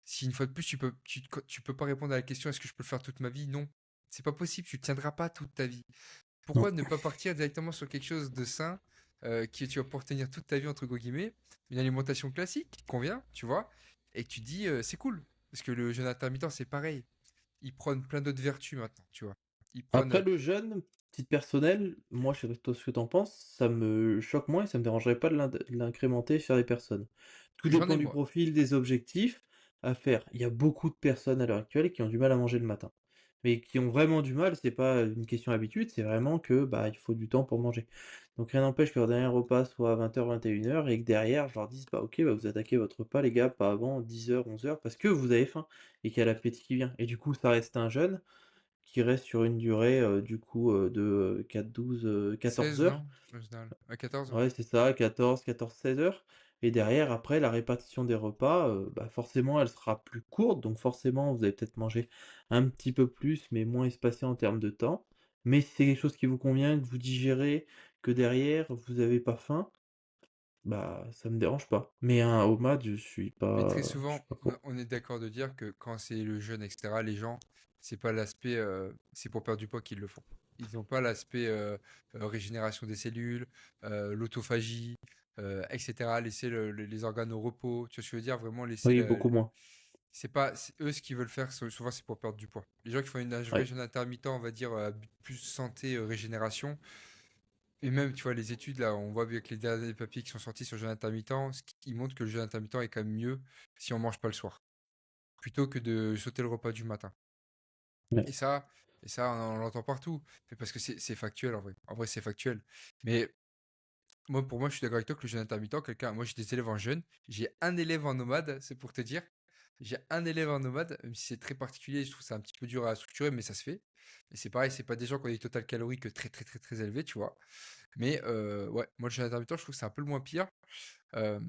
si une fois de plus, tu peux pas répondre à la question, est-ce que je peux le faire toute ma vie? Non. C'est pas possible, tu tiendras pas toute ta vie. Non. Pourquoi ne pas partir directement sur quelque chose de sain qui tu vas pouvoir tenir toute ta vie entre gros guillemets, une alimentation classique qui te convient, tu vois, et que tu te dis c'est cool parce que le jeûne intermittent c'est pareil, ils prennent plein d'autres vertus maintenant, tu vois. Ils prennent Après, le jeûne, titre personnel, moi, je sais pas toi ce que t'en penses, ça me choque moins et ça me dérangerait pas de l'incrémenter sur les personnes. Tout j'en dépend ai du moi. profil, des objectifs à faire. Il y a beaucoup de personnes à l'heure actuelle qui ont du mal à manger le matin. mais qui ont vraiment du mal, c'est pas une question d'habitude, c'est vraiment que, bah, il faut du temps pour manger. Donc rien n'empêche que leur dernier repas soit à 20h, 21h et que derrière, je leur dise: «Bah, OK, bah, vous attaquez votre repas les gars, pas avant 10h, 11h parce que vous avez faim et qu'il y a l'appétit qui vient» et du coup, ça reste un jeûne qui reste sur une durée, du coup, de, 4-12, 14 16, heures. non? En général. À 14, ouais. Ouais, c'est ça, 14-16 heures et derrière, après, la répartition des repas, bah, forcément, elle sera plus courte, donc forcément, vous allez peut-être manger un petit peu plus, mais moins espacé en termes de temps. Mais si c'est quelque chose qui vous convient, que vous digérez, que derrière, vous avez pas faim, bah, ça me dérange pas. Mais un homemade, Mais très je suis souvent, pas on pour. on est d'accord de dire que quand c'est le jeûne, etc., les gens, c'est pas l'aspect, c'est pour perdre du poids qu'ils le font. Ils n'ont pas l'aspect régénération des cellules, l'autophagie, etc. Laisser les organes au repos. Tu vois ce que je veux dire? Vraiment laisser Oui, beaucoup moins. c'est pas eux ce qu'ils veulent faire. Souvent, c'est pour perdre du poids. Les gens qui font une Ouais. régime intermittent, on va dire à but plus santé, régénération. Et même, tu vois, les études, là, on voit avec les derniers papiers qui sont sortis sur le jeûne intermittent, ils montrent que le jeûne intermittent est quand même mieux si on mange pas le soir, plutôt que de sauter le repas du matin. Ouais. Et ça, on l'entend partout, mais parce que c'est factuel en vrai. En vrai, c'est factuel. Mais moi, pour moi, je suis d'accord avec toi que le jeûne intermittent, moi j'ai des élèves en jeûne, j'ai un élève en nomade, c'est pour te dire. J'ai un élève en nomade, même si c'est très particulier, je trouve ça un petit peu dur à structurer, mais ça se fait. Et c'est pareil, c'est pas des gens qui ont des total caloriques très très très très élevés, tu vois. Mais ouais, moi le jeûne intermittent, je trouve que c'est un peu le moins pire. Euh,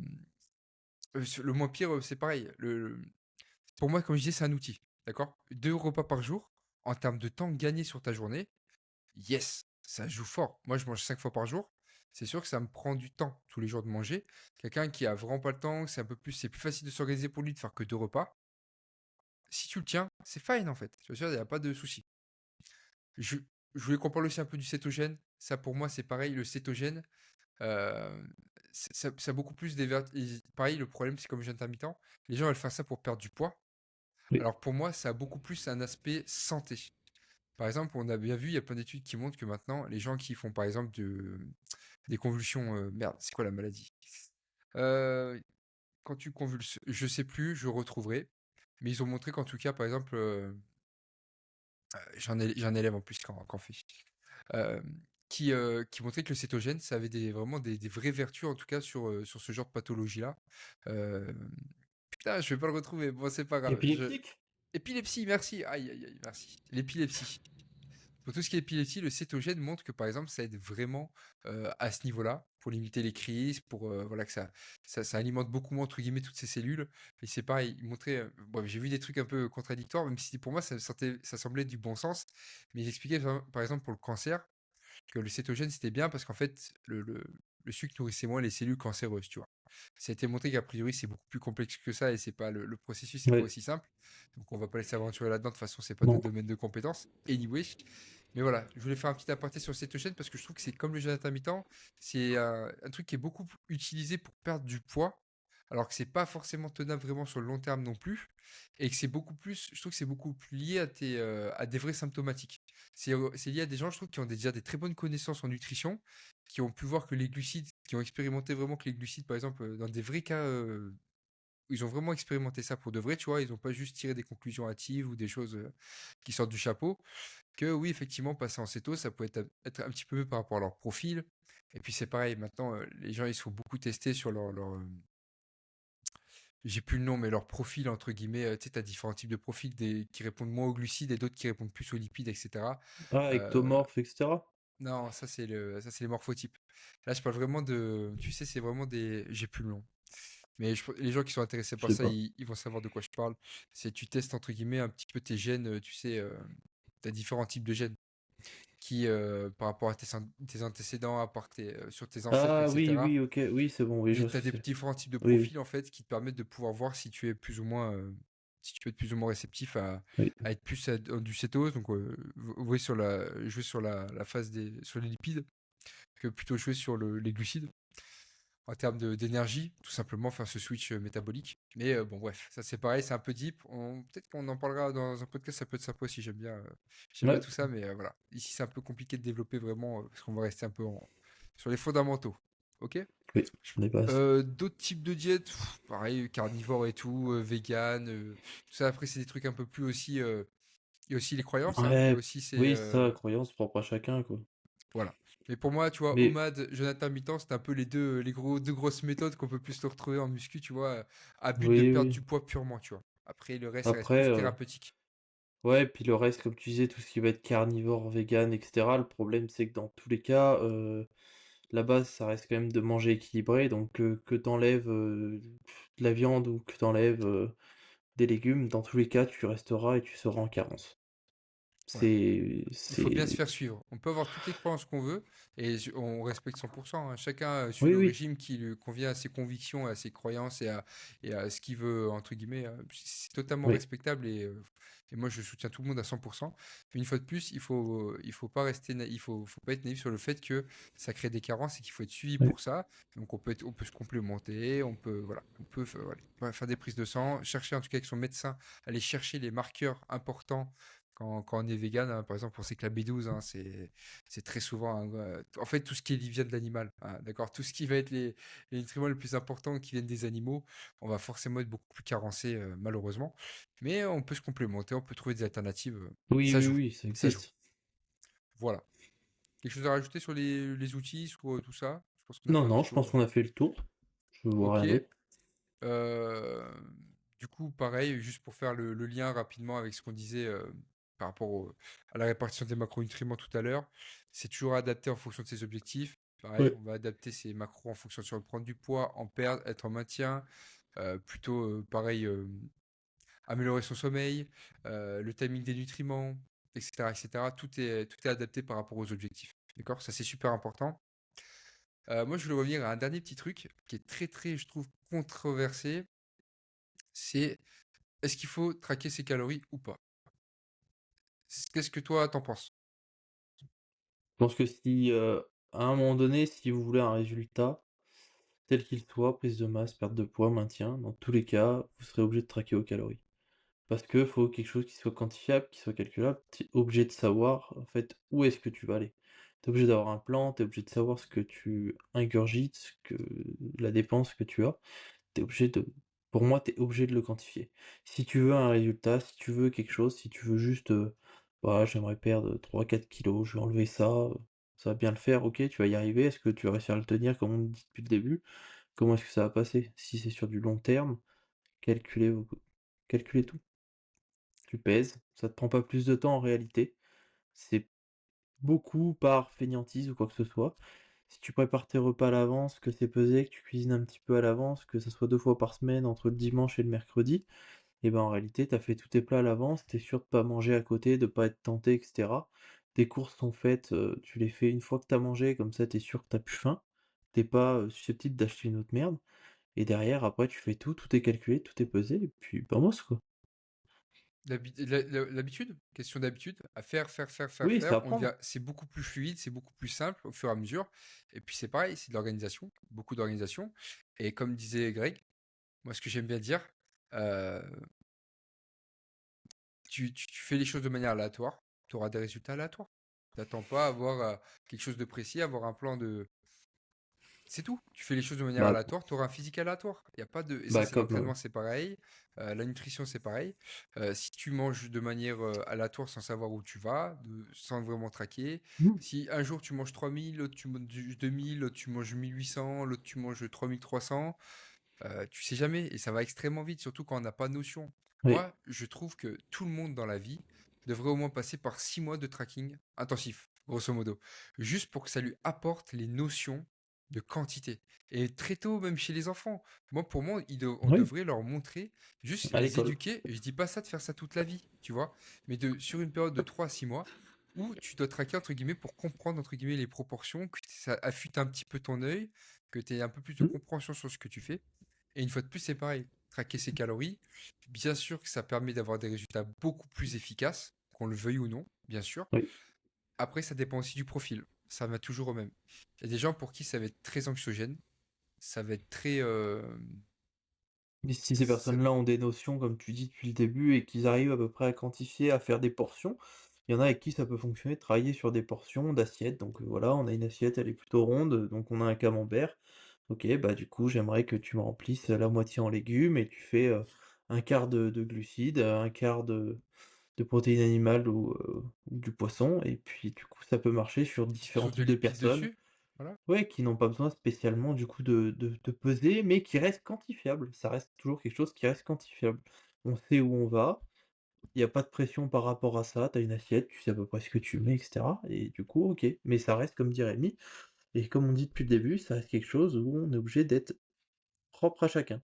le moins pire, c'est pareil. Pour moi, comme je disais, c'est un outil. D'accord? 2 repas par jour, en termes de temps gagné sur ta journée, yes, ça joue fort. Moi, je mange 5 fois par jour. C'est sûr que ça me prend du temps tous les jours de manger. Quelqu'un qui a vraiment pas le temps, c'est plus facile de s'organiser pour lui de faire que 2 repas. Si tu le tiens, c'est fine en fait. Je veux dire, il n'y a pas de souci. Je, je voulais qu'on parle aussi un peu du cétogène. Ça, pour moi, c'est pareil. Le cétogène, euh, ça a beaucoup plus pareil, le problème, c'est comme le jeûne intermittent. Les gens veulent faire ça pour perdre du poids. Oui. Alors pour moi, ça a beaucoup plus un aspect santé. Par exemple, on a bien vu, il y a plein d'études qui montrent que maintenant, les gens qui font par exemple des convulsions, merde, c'est quoi la maladie? Euh, Quand tu convulses, je sais plus, je retrouverai. Mais ils ont montré qu'en tout cas, par exemple, j'ai un élève en plus qui en fait, euh, qui montrait que le cétogène, ça avait vraiment des vraies vertus, en tout cas, sur ce genre de pathologie-là. Euh, Putain, je vais pas le retrouver, bon, c'est pas grave. Épileptique? Épilepsie, merci. Aïe, aïe, aïe, merci. L'épilepsie. Pour tout ce qui est épilepsie, le cétogène montre que par exemple, ça aide vraiment à ce niveau-là, pour limiter les crises, pour voilà, que ça alimente beaucoup moins, entre guillemets, toutes ces cellules. Et c'est pareil, il montrait. Bref, j'ai vu des trucs un peu contradictoires, même si pour moi, ça semblait du bon sens. Mais il expliquait, par exemple, pour le cancer, que le cétogène, c'était bien parce qu'en fait, le sucre nourrissait moins les cellules cancéreuses, tu vois. Ça a été montré qu'a priori, c'est beaucoup plus complexe que ça et c'est pas le processus, c'est pas Ouais. aussi simple. Donc, on va pas laisser aventurer là-dedans. De toute façon, c'est pas notre Non. domaine de compétence. Anyway. Mais voilà, je voulais faire un petit aparté sur le cétogène parce que je trouve que c'est comme le jeûne intermittent, c'est un truc qui est beaucoup utilisé pour perdre du poids, alors que c'est pas forcément tenable vraiment sur le long terme non plus, et que c'est beaucoup plus, je trouve que c'est beaucoup plus lié à des vrais symptomatiques. C'est lié à des gens, je trouve, qui ont déjà des très bonnes connaissances en nutrition, qui ont pu voir que les glucides, qui ont expérimenté vraiment que les glucides, par exemple, dans des vrais cas, où ils ont vraiment expérimenté ça pour de vrai, tu vois, ils n'ont pas juste tiré des conclusions hâtives ou des choses qui sortent du chapeau, que oui, effectivement, passer en céto, ça peut être un petit peu mieux par rapport à leur profil. Et puis c'est pareil, maintenant, les gens, ils sont beaucoup testés sur j'ai plus le nom, mais leur profil, entre guillemets, tu sais, t'as différents types de profils, qui répondent moins aux glucides et d'autres qui répondent plus aux lipides, etc. Ah, Euh, ectomorphe, etc. non, ça c'est les morphotypes. Là, je parle vraiment tu sais, c'est vraiment j'ai plus le nom. Mais les gens qui sont intéressés Je par sais ça, pas. ils vont savoir de quoi je parle. C'est tu testes, entre guillemets, un petit peu tes gènes, tu sais, t'as différents types de gènes qui, par rapport à tes antécédents, sur tes ancêtres, Ah oui, etc. oui, OK, oui, c'est bon, oui, je Et vois tu ce as que des c'est. différents types de Oui, oui, profils, en fait, qui te permettent de pouvoir voir si tu es plus ou moins, si tu peux être plus ou moins réceptif oui. à être plus dans du cétose, donc vous voyez jouer sur la phase sur les lipides, que plutôt jouer sur les glucides, en termes d'énergie, tout simplement faire ce switch métabolique. Mais bon, bref, ça c'est pareil, c'est un peu deep. Peut-être qu'on en parlera dans un podcast, ça peut être sympa aussi, j'aime bien Ouais, tout ça, mais voilà. Ici, c'est un peu compliqué de développer vraiment, parce qu'on va rester un peu sur les fondamentaux. Ok? oui, on est bases. D'autres types de diètes, pareil, carnivore et tout, vegan, tout ça. Après, c'est des trucs un peu plus aussi. Il y a aussi les croyances, hein. Il y a Ouais, aussi ces, oui, ça, croyance propre à chacun, quoi. voilà. Mais pour moi, tu vois, Mais OMAD, Jonathan Mittant, c'est un peu deux grosses méthodes qu'on peut plus se retrouver en muscu, tu vois, à but de oui, perdre oui. du poids purement, tu vois. Après, le reste, ça reste Après, plus thérapeutique. ouais, puis le reste, comme tu disais, tout ce qui va être carnivore, vegan, et cetera, le problème, c'est que dans tous les cas, la base, ça reste quand même de manger équilibré, donc que t'enlèves de la viande ou que t'enlèves des légumes, dans tous les cas, tu resteras et tu seras en carence. Voilà. C'est Il faut bien se c'est faire suivre. On peut avoir toutes les croyances qu'on veut et on respecte 100%, hein. Chacun suit oui, le oui, régime qui lui convient à ses convictions, à ses croyances et à ce qu'il veut, entre guillemets. C'est totalement oui, respectable et moi je soutiens tout le monde à 100%. Mais une fois de plus, il faut pas rester faut pas être naïf sur le fait que ça crée des carences et qu'il faut être suivi oui, pour ça. Donc on peut se complémenter, on peut, voilà, on peut voilà, faire des prises de sang, chercher en tout cas avec son médecin, aller chercher les marqueurs importants quand on est vegan, hein. Par exemple, on sait que la B12, hein, c'est très souvent, en fait, tout ce qui vient de l'animal, hein, d'accord? Tout ce qui va être les nutriments les plus importants qui viennent des animaux, on va forcément être beaucoup plus carencé, malheureusement. Mais on peut se complémenter, on peut trouver des alternatives, oui, ça oui, joue, oui, ça ça joue. existe. Voilà. Quelque chose à rajouter sur les outils, sur tout ça? Je pense qu'on a Non, fait un non, petit je pense tour. qu'on a fait le tour. Je vois Ok. rien d'autre. Euh, du coup, pareil, juste pour faire le lien rapidement avec ce qu'on disait par rapport à la répartition des macronutriments tout à l'heure, c'est toujours adapté en fonction de ses objectifs. Pareil, Ouais. on va adapter ses macros en fonction de prendre du poids, en perdre, être en maintien, plutôt pareil, améliorer son sommeil, le timing des nutriments, etc., etc. Tout est adapté par rapport aux objectifs. D'accord? Ça, c'est super important. Moi, je voulais revenir à un dernier petit truc qui est très, très, je trouve, controversé. C'est est-ce qu'il faut traquer ses calories ou pas? Qu'est-ce que toi t'en penses? Je pense que si, à un moment donné, si vous voulez un résultat, quel qu'il soit, prise de masse, perte de poids, maintien, dans tous les cas, vous serez obligé de traquer vos calories. Parce que faut quelque chose qui soit quantifiable, qui soit calculable. Tu es obligé de savoir, en fait, où est-ce que tu vas aller. Tu es obligé d'avoir un plan, tu es obligé de savoir ce que tu ingurgites, la dépense que tu as. Tu obligé de Pour moi, tu es obligé de le quantifier. Si tu veux un résultat, si tu veux quelque chose, si tu veux juste, voilà, j'aimerais perdre 3 4 kilos, je vais enlever ça, ça va bien le faire, OK, tu vas y arriver. Est-ce que tu vas réussir à le tenir comme on dit depuis le début? Comment est-ce que ça va passer? Si c'est sur du long terme, calculez vos calculez tout. Tu pèses, ça te prend pas plus de temps en réalité. C'est beaucoup par fainéantise ou quoi que ce soit. Si tu prépares tes repas à l'avance, que c'est pesé, que tu cuisines un petit peu à l'avance, que ça soit 2 fois par semaine entre le dimanche et le mercredi, et ben, en réalité, tu as fait tous tes plats à l'avance, tu es sûr de pas manger à côté, de pas être tenté, et cetera. Tes courses sont faites, tu les fais une fois que tu as mangé, comme ça tu es sûr que tu plus faim. Tu pas, susceptible d'acheter une autre merde et derrière après tu fais tout, tout est calculé, tout est pesé et puis vamos quoi. L'habitude, question d'habitude, à faire, faire, faire, faire, Oui, c'est faire, à prendre. c'est beaucoup plus fluide, c'est beaucoup plus simple au fur et à mesure. Et puis c'est pareil, c'est de l'organisation, beaucoup d'organisation. Et comme disait Greg, moi ce que j'aime bien dire, euh, tu fais les choses de manière aléatoire, tu auras des résultats aléatoires. T'attends pas à avoir quelque chose de précis, avoir un plan de, c'est tout. Tu fais les choses de manière Bah aléatoire, tu auras un physique aléatoire. Il y a pas de... Et ça, bah c'est comme, l'entraînement, c'est pareil. La nutrition, c'est pareil. Si tu manges de manière aléatoire sans savoir où tu vas, sans vraiment traquer, mmh, si un jour tu manges 3000, l'autre tu manges 2000, l'autre tu manges 1800, l'autre tu manges 3300, tu sais jamais. Et ça va extrêmement vite, surtout quand on n'a pas de notion. oui, Moi, je trouve que tout le monde dans la vie devrait au moins passer par 6 mois de tracking intensif, grosso modo. Juste pour que ça lui apporte les notions de quantité. Et très tôt, même chez les enfants. Moi, pour moi, on oui, devrait leur montrer, juste à les l'école. éduquer. Et je dis pas ça de faire ça toute la vie, tu vois, mais sur une période de 3 à 6 mois, où tu dois traquer, entre guillemets, pour comprendre, entre guillemets, les proportions, que ça affûte un petit peu ton œil, que tu aies un peu plus de Mmh, compréhension sur ce que tu fais. Et une fois de plus, c'est pareil. Traquer ses calories, bien sûr que ça permet d'avoir des résultats beaucoup plus efficaces, qu'on le veuille ou non, bien sûr. oui. Après, ça dépend aussi du profil. Ça va toujours au même. Il y a des gens pour qui ça va être très anxiogène, ça va être très... Et si ces ça- personnes-là ont des notions, comme tu dis depuis le début, et qu'ils arrivent à peu près à quantifier, à faire des portions, il y en a avec qui ça peut fonctionner de travailler sur des portions d'assiettes. Donc voilà, on a une assiette, elle est plutôt ronde, donc on a un camembert. Ok, bah du coup, j'aimerais que tu me remplisses la moitié en légumes et tu fais un quart de glucides, un quart de protéines animales ou du poisson et puis du coup ça peut marcher sur Tu différents rajoutes de types de lipides personnes. dessus. Voilà. Ouais, qui n'ont pas besoin spécialement du coup de peser, mais qui restent quantifiables. Ça reste toujours quelque chose qui reste quantifiable. On sait où on va, il y a pas de pression par rapport à ça, tu as une assiette, tu sais à peu près ce que tu mets et cetera et du coup OK. Mais ça reste comme dit Rémi et comme on dit depuis le début, ça reste quelque chose où on est obligé d'être propre à chacun.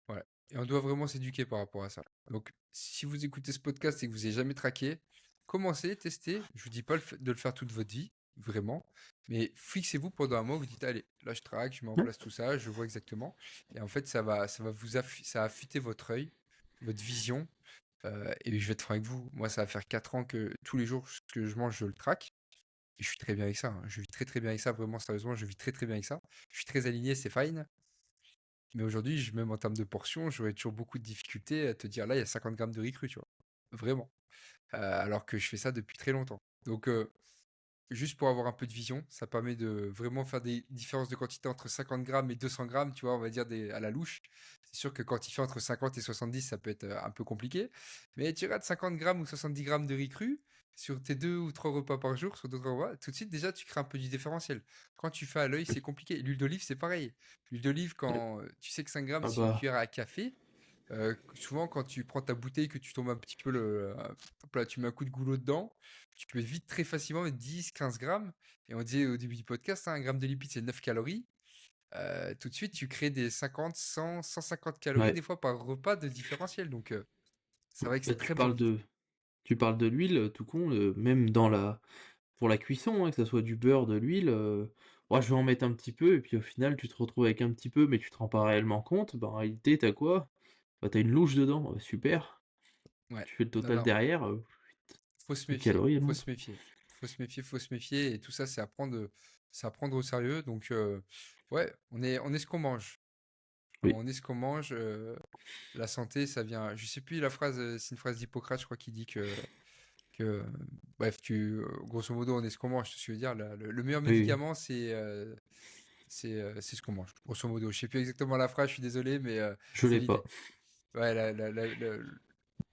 Ouais. Et on doit vraiment s'éduquer par rapport à ça. Donc, si vous écoutez ce podcast et que vous n'avez jamais traqué, commencez, testez. Je vous dis pas de le faire toute votre vie, vraiment. Mais fixez-vous pendant un mois, vous dites, allez, là je traque, je mets en Mmh. place tout ça, je vois exactement. Et en fait, ça va ça va affûter votre œil, votre vision. Et je vais être franc avec vous. Moi, ça va faire 4 ans que tous les jours, ce que je mange, je le traque. Et je suis très bien avec ça, hein. Je vis très très bien avec ça, vraiment sérieusement, je vis très très bien avec ça. Je suis très aligné, c'est fine. Mais aujourd'hui, même en termes de portions, j'aurais toujours beaucoup de difficultés à te dire là, il y a 50 grammes de riz cru, tu vois. Vraiment. Alors que je fais ça depuis très longtemps. Donc, juste pour avoir un peu de vision, ça permet de vraiment faire des différences de quantité entre 50 grammes et 200 grammes, tu vois, on va dire à la louche. C'est sûr que quand il fait entre 50 et 70, ça peut être un peu compliqué. Mais tu rates 50 grammes ou 70 grammes de riz cru sur tes 2 ou 3 repas par jour, sur d'autres repas, tout de suite, déjà, tu crées un peu du différentiel. Quand tu fais à l'œil, c'est compliqué. L'huile d'olive, c'est pareil. L'huile d'olive, Ouais. quand tu sais que 5 grammes, Ah c'est une bah, cuillère à café. Souvent, quand tu prends ta bouteille, que tu tombes un petit peu hop là, tu mets un coup de goulot dedans, tu peux vite très facilement mettre 10, 15 grammes. Et on disait au début du podcast, hein, un gramme de lipides, c'est 9 calories. Tout de suite, tu crées des 50, 100, 150 calories, des ouais. fois par repas de différentiel. Donc, ça va Bah, tu extrêmement parles vite. de l'huile, tout con, même dans la pour la cuisson, hein, que ça soit du beurre, de l'huile, ouais, je vais en mettre un petit peu et puis au final, tu te retrouves avec un petit peu, mais tu te rends pas réellement compte. Bah, en réalité, tu quoi? Bah, tu une louche dedans, bah, super. Ouais. Tu fais le Non, total non, derrière, faut se les méfier. calories, elles Faut montent. se méfier. Faut se méfier, faut se méfier. Et tout ça, c'est à prendre au sérieux. Donc, ouais, on est ce qu'on mange. Oui, On est ce qu'on mange. La santé, ça vient. Je sais plus la phrase, c'est une phrase d'Hippocrate, je crois, qui dit que bref, grosso modo, on est ce qu'on mange. Ce que je veux dire, le meilleur oui, oui. médicament, c'est ce qu'on mange. Grosso modo, je sais plus exactement la phrase, je suis désolé, mais Je c'est l'ai pas. l'idée. Ouais,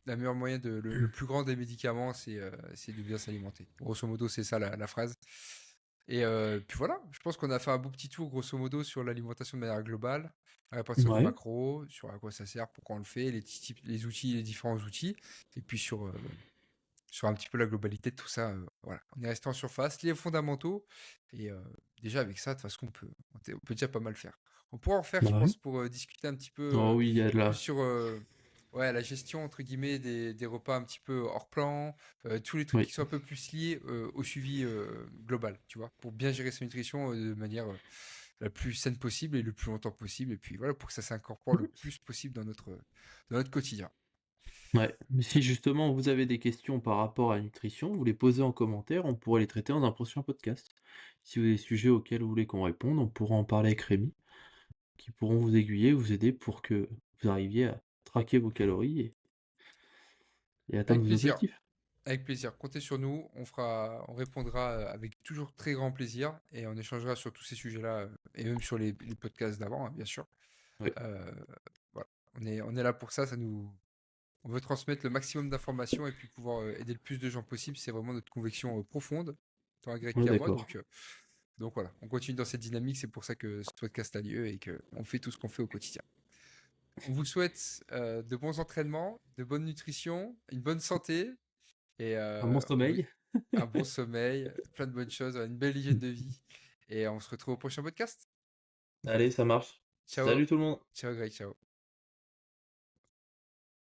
la meilleure moyen le plus grand des médicaments, c'est de bien s'alimenter. Grosso modo, c'est ça la phrase. Et puis voilà, je pense qu'on a fait un beau petit tour, grosso modo, sur l'alimentation de manière globale, la répartition des Ouais, macros, sur à quoi ça sert, pourquoi on le fait, les outils, les différents outils, et puis sur un petit peu la globalité de tout ça. Voilà, on est resté en surface, les fondamentaux, et déjà avec ça, de toute façon, on peut déjà pas mal faire. On pourra en faire, je bah, ouais. pense, pour discuter un petit peu Oh oui, il y a de plus la sur ouais, la gestion, entre guillemets, des repas un petit peu hors plan, tous les trucs oui. qui sont un peu plus liés au suivi global, tu vois, pour bien gérer sa nutrition de manière la plus saine possible et le plus longtemps possible, et puis voilà, pour que ça s'incorpore le Mmh. plus possible dans notre quotidien. Ouais, mais si justement vous avez des questions par rapport à la nutrition, vous les posez en commentaire, on pourrait les traiter dans un prochain podcast. Si vous avez des sujets auxquels vous voulez qu'on réponde, on pourra en parler avec Rémi, qui pourront vous aiguiller, vous aider pour que vous arriviez à traquer vos calories et atteindre Avec vos plaisir. objectifs. Avec plaisir, comptez sur nous, on répondra avec toujours très grand plaisir et on échangera sur tous ces sujets-là et même sur les podcasts d'avant, hein, bien sûr. Oui, Euh, voilà. On est là pour ça, on veut transmettre le maximum d'informations et puis pouvoir aider le plus de gens possible. C'est vraiment notre conviction profonde, tant à Greg on est qu'à moi. d'accord. Donc voilà, on continue dans cette dynamique. C'est pour ça que ce podcast a lieu et qu'on fait tout ce qu'on fait au quotidien. On vous souhaite de bons entraînements, de bonne nutrition, une bonne santé et Un bon sommeil. un bon sommeil, plein de bonnes choses, une belle hygiène de vie. Et on se retrouve au prochain podcast. Allez, ça marche. Ciao, Salut tout le monde! ciao Greg, ciao.